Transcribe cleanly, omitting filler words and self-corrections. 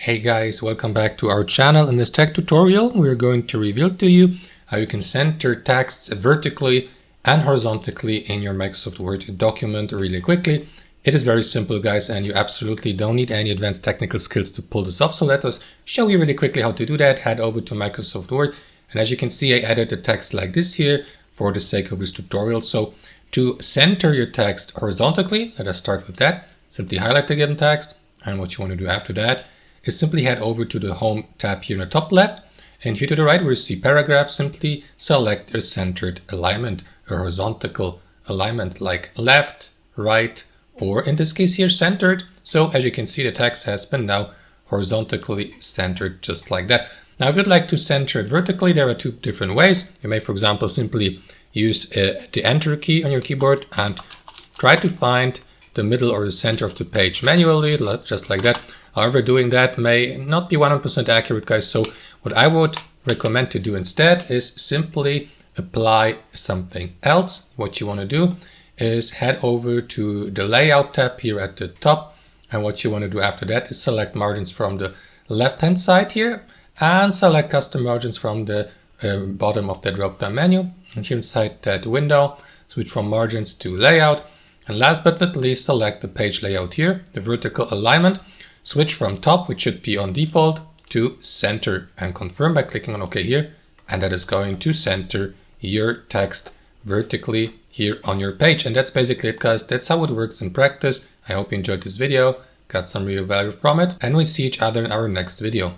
Hey guys, welcome back to our channel. In this tech tutorial, we're going to reveal to you how you can center texts vertically and horizontally in your Microsoft Word document really quickly. It is very simple, guys, and you absolutely don't need any advanced technical skills to pull this off. So let us show you really quickly how to do that. Head over to Microsoft Word, and as you can see, I added a text like this here for the sake of this tutorial. So to center your text horizontally, let us start with that. Simply highlight the given text, and what you want to do after that is simply head over to the Home tab here in the top left, and here to the right where you see Paragraph, simply select a centered alignment, a horizontal alignment like left, right, or in this case here centered. So as you can see, the text has been now horizontally centered just like that. Now if you'd like to center it vertically, there are two different ways. You may, for example, simply use the Enter key on your keyboard and try to find the middle or the center of the page manually, just like that. However, doing that may not be 100% accurate, guys. So what I would recommend to do instead is simply apply something else. What you want to do is head over to the Layout tab here at the top. And what you want to do after that is select margins from the left-hand side here and select custom margins from the bottom of the drop-down menu. And here inside that window, switch from margins to layout. And last but not least, select the page layout here, the vertical alignment. Switch from top, which should be on default, to center and confirm by clicking on OK here. And that is going to center your text vertically here on your page. And that's basically it, guys. That's how it works in practice. I hope you enjoyed this video, got some real value from it, and we see each other in our next video.